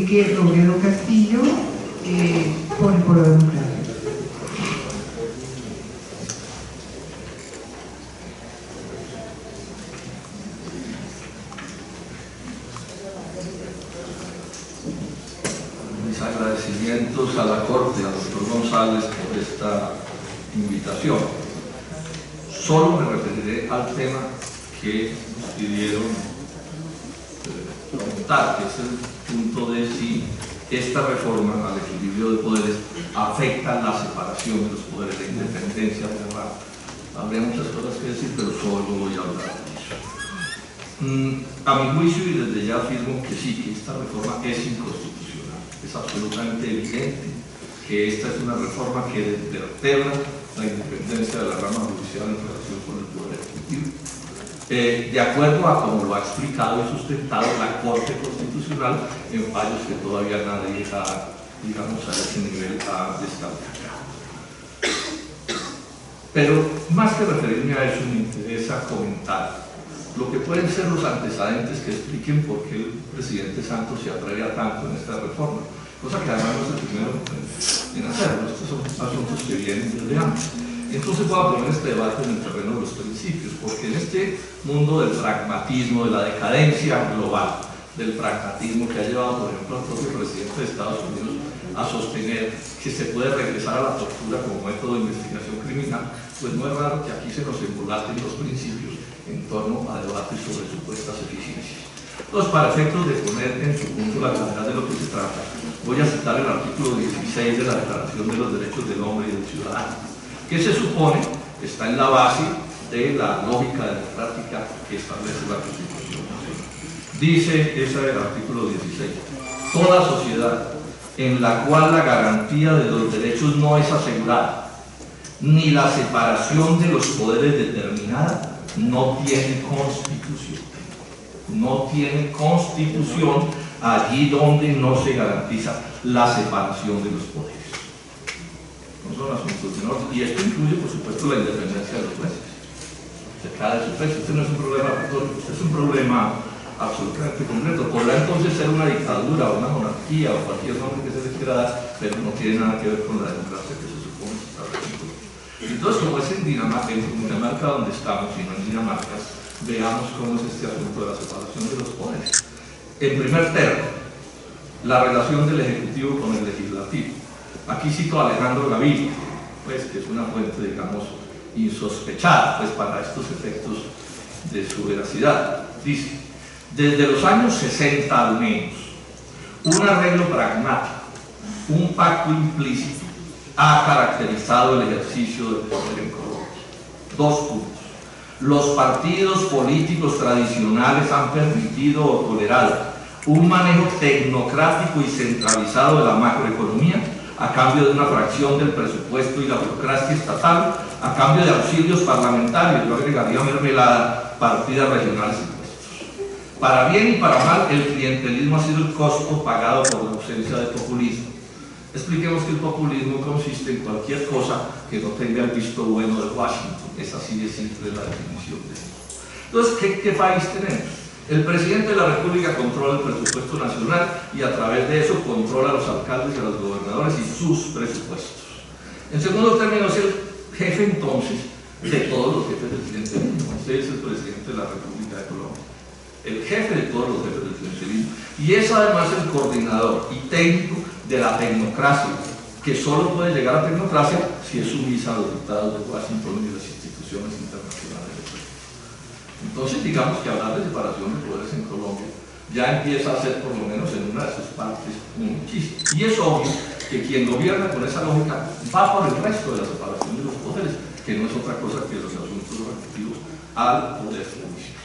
Enrique Robledo Castillo, por el Polo Democrático. Mis agradecimientos a la Corte, al doctor González, por esta invitación. Solo me referiré al tema que nos pidieron comentar, que es el punto de si esta reforma al equilibrio de poderes afecta la separación de los poderes, la independencia de la. Habría muchas cosas que decir, pero solo voy a hablar de eso. A mi juicio, y desde ya afirmo que sí, que esta reforma es inconstitucional. Es absolutamente evidente que esta es una reforma que vertebra la independencia de la rama judicial en relación con el poder ejecutivo. De acuerdo a como lo ha explicado y sustentado la Corte Constitucional en fallos que todavía nadie ha, digamos, a ese nivel ha descalificado. Pero más que referirme a eso, me interesa comentar lo que pueden ser los antecedentes que expliquen por qué el presidente Santos se atreve a tanto en esta reforma, cosa que además no es el primero en hacerlo. Estos son asuntos que vienen desde antes. Entonces voy a poner este debate en el terreno de los principios, porque en este mundo del pragmatismo, de la decadencia global, del pragmatismo que ha llevado, por ejemplo, al propio presidente de Estados Unidos a sostener que se puede regresar a la tortura como método de investigación criminal, pues no es raro que aquí se nos embolaten los principios en torno a debates sobre supuestas eficiencias. Entonces, para efectos de poner en su punto la gravedad de lo que se trata, voy a citar el artículo 16 de la Declaración de los Derechos del Hombre y del Ciudadano, que se supone está en la base de la lógica democrática que establece la Constitución Nacional. Dice ese del artículo 16: toda sociedad en la cual la garantía de los derechos no es asegurada, ni la separación de los poderes determinada, no tiene constitución. No tiene constitución allí donde no se garantiza la separación de los poderes. No son asuntos menores, y esto incluye, por supuesto, la independencia de los jueces. Se cae de su peso. Este no es un problema retórico, este es un problema absolutamente concreto. Podrá entonces ser una dictadura o una monarquía o cualquier nombre que se le quiera dar, pero no tiene nada que ver con la democracia que se supone que está regiendo. Entonces, como es en Dinamarca donde estamos y no en Dinamarca, veamos cómo es este asunto de la separación de los poderes. En primer término, la relación del Ejecutivo con el Legislativo. Aquí cito a Alejandro Gaviria, pues, que es una fuente, digamos, insospechada, pues, para estos efectos de su veracidad. Dice: desde los años 60 al menos, un arreglo pragmático, un pacto implícito, ha caracterizado el ejercicio del poder en Colombia. Dos puntos. Los partidos políticos tradicionales han permitido o tolerado un manejo tecnocrático y centralizado de la macroeconomía a cambio de una fracción del presupuesto y la burocracia estatal, a cambio de auxilios parlamentarios, yo agregaría mermelada, partidas regionales y impuestos. Para bien y para mal, el clientelismo ha sido el costo pagado por la ausencia de populismo. Expliquemos que el populismo consiste en cualquier cosa que no tenga el visto bueno de Washington. Es así de simple la definición de esto. Entonces, ¿qué país tenemos? El presidente de la República controla el presupuesto nacional y a través de eso controla a los alcaldes y a los gobernadores y sus presupuestos. En segundo término, es el jefe entonces de todos los jefes del clientelismo. Usted es el presidente de la República de Colombia, el jefe de todos los jefes del clientelismo, y es además el coordinador y técnico de la tecnocracia, que solo puede llegar a tecnocracia si es sumisa a los dictados de Washington y de las instituciones internacionales. Entonces, digamos que hablar de separación de poderes en Colombia ya empieza a ser, por lo menos en una de sus partes, un chiste. Y es obvio que quien gobierna con esa lógica va por el resto de la separación de los poderes, que no es otra cosa que los asuntos relativos al poder judicial.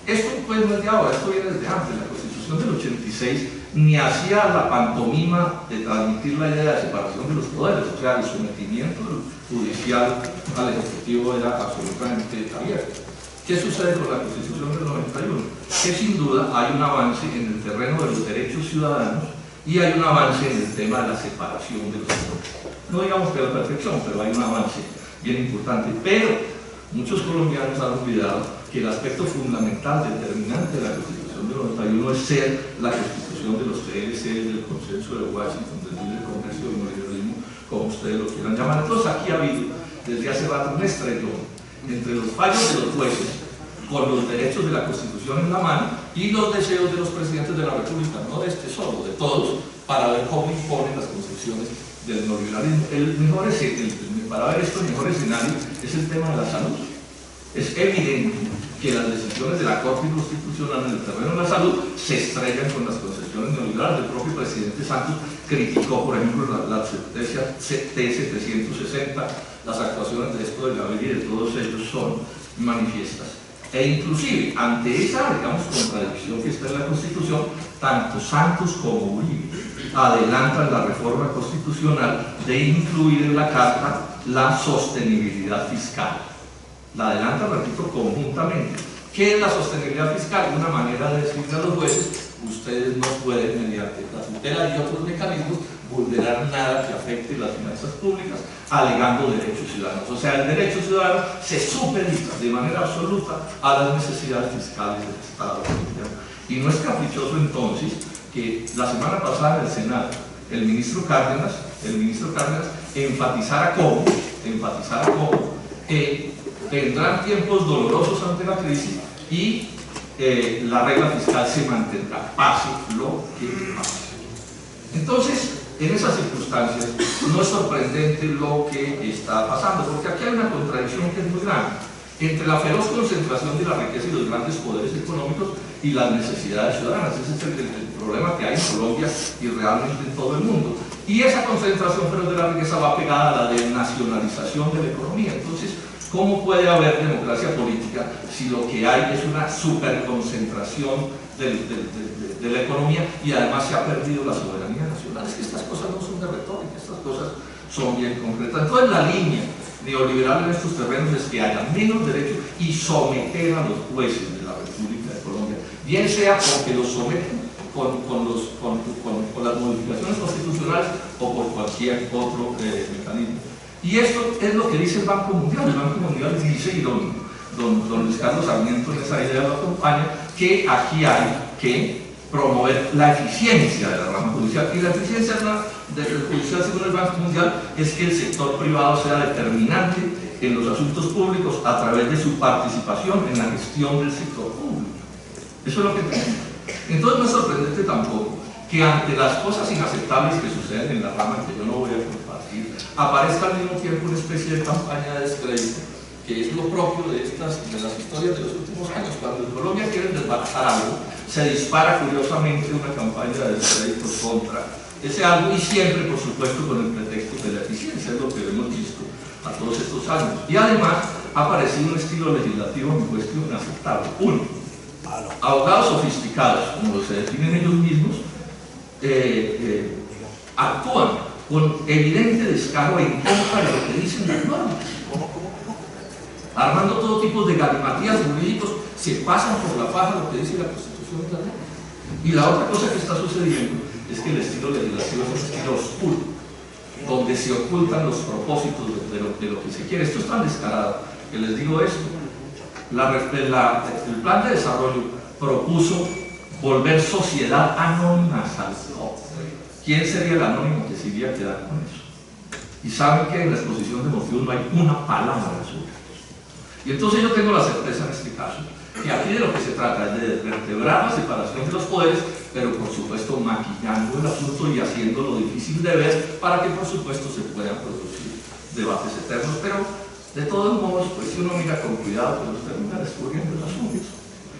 Esto pues no es de ahora, esto viene desde antes. La Constitución del 86 ni hacía la pantomima de transmitir la idea de separación de los poderes, o sea, el sometimiento judicial al Ejecutivo era absolutamente abierto. ¿Qué sucede con la Constitución del 91? Que sin duda hay un avance en el terreno de los derechos ciudadanos y hay un avance en el tema de la separación de los poderes. No digamos que a la perfección, pero hay un avance bien importante. Pero muchos colombianos han olvidado que el aspecto fundamental, determinante de la Constitución Constitución del 91 es ser la Constitución de los TLC, del Consenso de Washington, del Libre Comercio, del neoliberalismo, como ustedes lo quieran llamar. Entonces aquí ha habido desde hace rato un estrellón entre los fallos de los jueces con los derechos de la Constitución en la mano y los deseos de los presidentes de la República, no de este solo, de todos, para ver cómo imponen las concepciones del neoliberalismo. Para ver esto, el mejor escenario es el tema de la salud. Es evidente que las decisiones de la Corte Constitucional en el terreno de la salud se estrellan con las concepciones neoliberales. El propio presidente Santos criticó, por ejemplo, la sentencia T-760, las actuaciones de esto de Gaviria y de todos ellos son manifiestas. E inclusive, ante esa, digamos, contradicción que está en la Constitución, tanto Santos como Uribe adelantan la reforma constitucional de incluir en la Carta la sostenibilidad fiscal. La adelantan, repito, conjuntamente. ¿Qué es la sostenibilidad fiscal? Una manera de decirle a los jueces: ustedes no pueden, mediante la tutela y otros mecanismos, vulnerar nada que afecte las finanzas públicas, alegando derechos ciudadanos. O sea, el derecho ciudadano se supedita de manera absoluta a las necesidades fiscales del Estado colombiano. Y no es caprichoso entonces que la semana pasada en el Senado el ministro Cárdenas enfatizara cómo vendrán tiempos dolorosos ante la crisis y la regla fiscal se mantendrá, pase lo que pase. Entonces, en esas circunstancias, no es sorprendente lo que está pasando, porque aquí hay una contradicción que es muy grande entre la feroz concentración de la riqueza y los grandes poderes económicos y las necesidades ciudadanas. Ese es el problema que hay en Colombia y realmente en todo el mundo. Y esa concentración feroz de la riqueza va pegada a la desnacionalización de la economía. Entonces, ¿cómo puede haber democracia política si lo que hay es una superconcentración de la economía y además se ha perdido la soberanía nacional? Es que estas cosas no son de retórica, estas cosas son bien concretas. Entonces la línea neoliberal en estos terrenos es que haya menos derechos y someter a los jueces de la República de Colombia, bien sea porque los someten con las modificaciones constitucionales o por cualquier otro mecanismo. Y esto es lo que dice el Banco Mundial. El Banco Mundial dice, y don Luis Carlos Sarmiento en esa idea lo acompaña, que aquí hay que promover la eficiencia de la rama judicial. Y la eficiencia del judicial, según el Banco Mundial, es que el sector privado sea determinante en los asuntos públicos a través de su participación en la gestión del sector público. Eso es lo que tenemos. Entonces no es sorprendente tampoco que ante las cosas inaceptables que suceden en la rama, que yo no voy a compartir, aparezca al mismo tiempo una especie de campaña de descrédito, que es lo propio de las historias de los últimos años. Cuando en Colombia quieren desbaratar algo, se dispara curiosamente una campaña de descrédito contra ese algo, y siempre, por supuesto, con el pretexto de la eficiencia. Es lo que hemos visto a todos estos años. Y además ha aparecido un estilo legislativo, en mi cuestión, inaceptable. Uno, abogados sofisticados, como se definen ellos mismos, actúan con evidente descaro en contra de lo que dicen las normas, armando todo tipo de galimatías jurídicos, se pasan por la paja lo que dice la Constitución y la ley. Y la otra cosa que está sucediendo es que el estilo legislativo es un estilo oscuro, donde se ocultan los propósitos de lo que se quiere. Esto es tan descarado que les digo esto. El plan de desarrollo propuso volver sociedad anónima a Salto. ¿Quién sería el anónimo que se iría a quedar con eso? Y saben que en la exposición de motivos no hay una palabra sobre eso. Y entonces yo tengo la certeza en este caso que aquí de lo que se trata es de vertebrar la separación de los poderes, pero por supuesto maquillando el asunto y haciéndolo difícil de ver para que por supuesto se puedan producir debates eternos. Pero de todos modos, pues si uno mira con cuidado, pues los termina descubriendo los asuntos.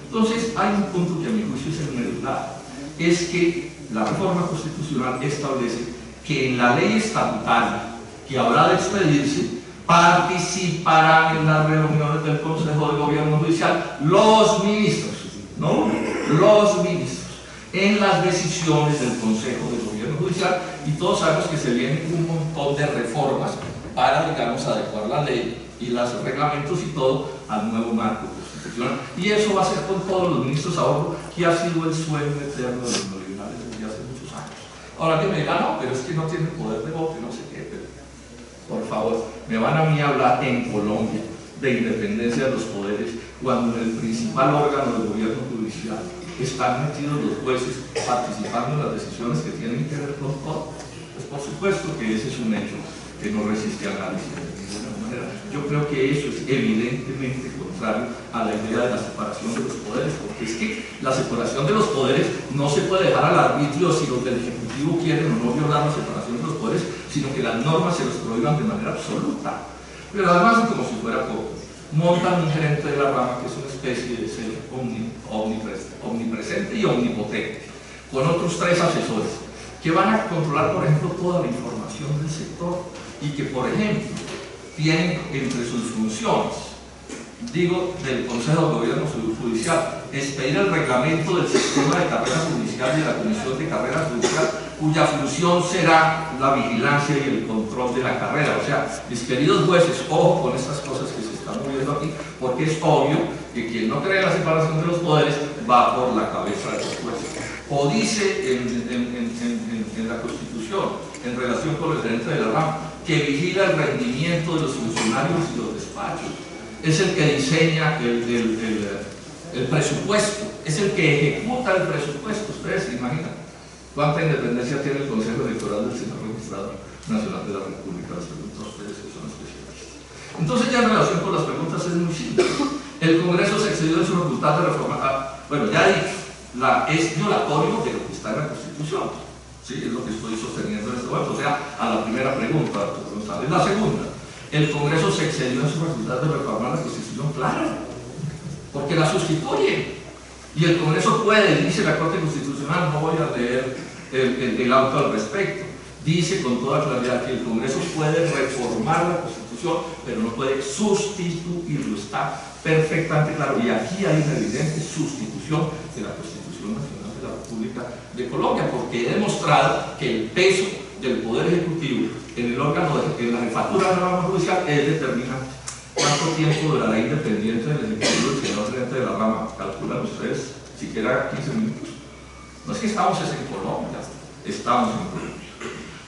Entonces hay un punto que a mi juicio es el medular, es que la reforma constitucional establece que en la ley estatutaria que habrá de expedirse participarán en las reuniones del Consejo de Gobierno Judicial los ministros, ¿no? Los ministros, en las decisiones del Consejo de Gobierno Judicial, y todos sabemos que se vienen un montón de reformas para, digamos, adecuar la ley y los reglamentos y todo al nuevo marco constitucional. Y eso va a ser con todos los ministros a bordo, que ha sido el sueño eterno de los neoliberales desde hace muchos años. Ahora que me digan, no, pero es que no tienen poder de voto y no sé qué, pero por favor, me van a mí a hablar en Colombia de independencia de los poderes cuando en el principal órgano del gobierno judicial están metidos los jueces participando en las decisiones que tienen que ver con todo. Pues por supuesto que ese es un hecho que no resiste análisis de ninguna manera. Yo creo que eso es evidentemente contrario a la idea de la separación de los poderes, porque es que la separación de los poderes no se puede dejar al arbitrio si los del Ejecutivo quieren o no violar la separación de los poderes, sino que las normas se los prohíban de manera absoluta. Pero además, como si fuera poco, montan un gerente de la rama que es una especie de ser omnipresente y omnipotente, con otros 3 asesores, que van a controlar, por ejemplo, toda la información del sector y que, por ejemplo, tienen entre sus funciones, digo, del Consejo de Gobierno Judicial, expedir el reglamento del sistema de carrera judicial y de la Comisión de Carrera Judicial, cuya función será la vigilancia y el control de la carrera. O sea, mis queridos jueces, ojo con estas cosas que se están moviendo aquí, porque es obvio que quien no cree en la separación de los poderes va por la cabeza de los jueces. O dice en la Constitución, en relación con el gerente de la rama, que vigila el rendimiento de los funcionarios y los despachos. Es el que diseña el presupuesto, es el que ejecuta el presupuesto. Ustedes se imaginan cuánta independencia tiene el Consejo Electoral del Señor Registrador Nacional de la República. Les pregunto a ustedes que son especialistas. Entonces, ya en relación con las preguntas es muy simple. El Congreso se excedió en su facultad de reformar. Bueno, ya he dicho, es violatorio de lo que está en la Constitución. Sí, es lo que estoy sosteniendo en este momento. O sea, a la primera pregunta, doctor González. La segunda, el Congreso se excedió en su facultad de reformar la Constitución, claro, porque la sustituye. Y el Congreso puede, dice la Corte Constitucional, no voy a leer el auto al respecto, dice con toda claridad que el Congreso puede reformar la Constitución, pero no puede sustituirlo. Está perfectamente claro. Y aquí hay una evidente sustitución de la Constitución Nacional de la República de Colombia, porque he demostrado que el peso del Poder Ejecutivo en el órgano, en la jefatura de la rama judicial, es determinante. ¿Cuánto tiempo durará independiente del Ejecutivo el señor gerente de la rama? Calculan ustedes, siquiera 15 minutos. No es que estamos en Colombia, estamos en Colombia.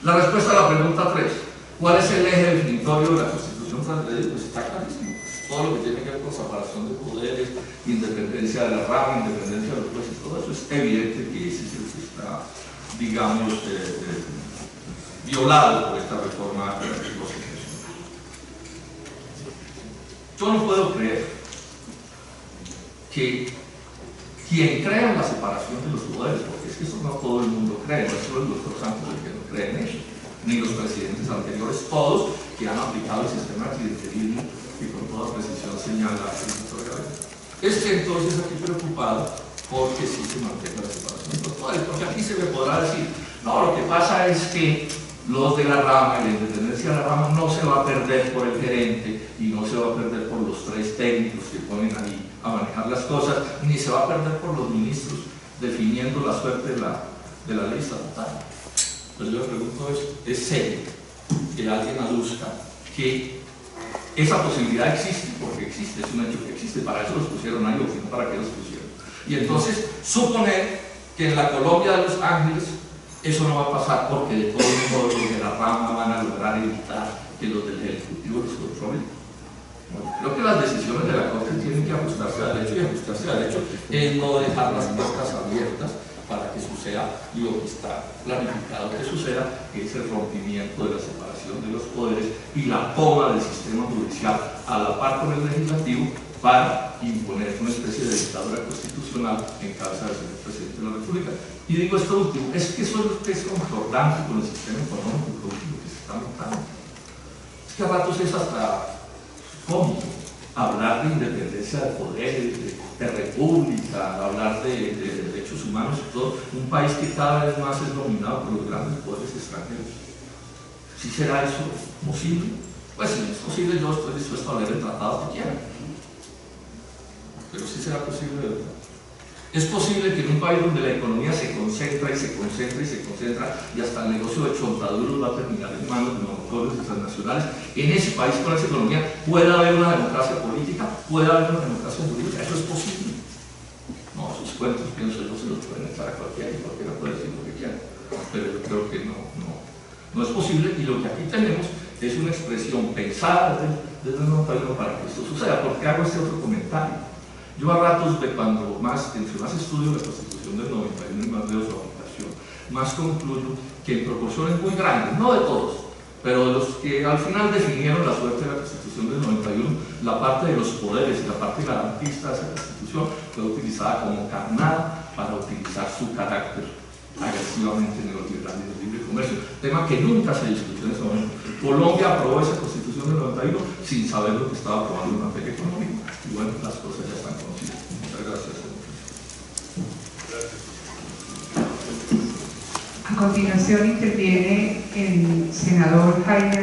La respuesta a la pregunta 3, ¿cuál es el eje definitorio de la Constitución francesa? Pues está clarísimo. Todo lo que tiene que ver con separación de poderes, independencia de la rama, independencia de los jueces, todo eso es evidente que ese es el que está, digamos, violado por esta reforma constitucional. Yo no puedo creer que quien crea en la separación de los poderes, porque es que eso no todo el mundo cree, no es solo el doctor Santos el que no cree en eso, ni los presidentes anteriores, todos que han aplicado el sistema de clientelismo que con toda precisión señala el doctor Gabriel. Estoy entonces aquí preocupado porque sí se mantenga la separación de los poderes, porque aquí se me podrá decir, no, lo que pasa es que los de la rama y la independencia de la rama no se va a perder por el gerente y no se va a perder por los 3 técnicos que ponen ahí a manejar las cosas, ni se va a perder por los ministros definiendo la suerte de la ley estatal. Pero yo le pregunto, ¿es serio que alguien aduzca que esa posibilidad existe? Porque existe, es un hecho que existe, para eso los pusieron ahí, o si no, ¿para qué los pusieron? Y entonces, suponer que en la Colombia de Los Ángeles eso no va a pasar porque de todos modos los de la rama van a lograr evitar que los del Ejecutivo los controlen. Bueno, creo que las decisiones de la Corte tienen que ajustarse al derecho, y ajustarse al derecho es no dejar las puertas abiertas para que suceda lo que está planificado que suceda, que es el rompimiento de la separación de los poderes y la toma del sistema judicial a la par con el legislativo para imponer una especie de dictadura constitucional en cabeza del señor presidente de la República. Y digo esto último, es que eso es concordante con el sistema económico que se está montando. Es que a ratos es hasta cómico hablar de independencia de poderes, de república, hablar de derechos humanos y todo, un país que cada vez más es dominado por los grandes poderes extranjeros. ¿Sí será eso posible? Pues si no es posible, yo estoy dispuesto a leer el tratado que quiera. Pero sí será posible, ¿verdad? Es posible que en un país donde la economía se concentra y se concentra y se concentra y hasta el negocio de chontaduros va a terminar en manos de monopolios transnacionales, en ese país con esa economía pueda haber una democracia política, pueda haber una democracia jurídica. Eso es posible. No, sus cuentos, pienso yo, se los pueden echar a cualquiera y cualquiera puede decir lo que quiera, pero yo creo que no es posible. Y lo que aquí tenemos es una expresión pensada desde el notario para que esto suceda. ¿Por qué hago este otro comentario? Yo a ratos, entre más estudio la Constitución del 91 y más veo su aplicación, más concluyo que en proporciones muy grandes, no de todos, pero de los que al final definieron la suerte de la Constitución del 91, la parte de los poderes y la parte garantista de esa Constitución fue utilizada como carnada para utilizar su carácter agresivamente neoliberal y de libre comercio, tema que nunca se discutió en ese momento. Colombia aprobó esa Constitución del 91 sin saber lo que estaba aprobando en materia económica, y bueno, las cosas ya están conocidas. Muchas gracias. A continuación interviene el senador Jaime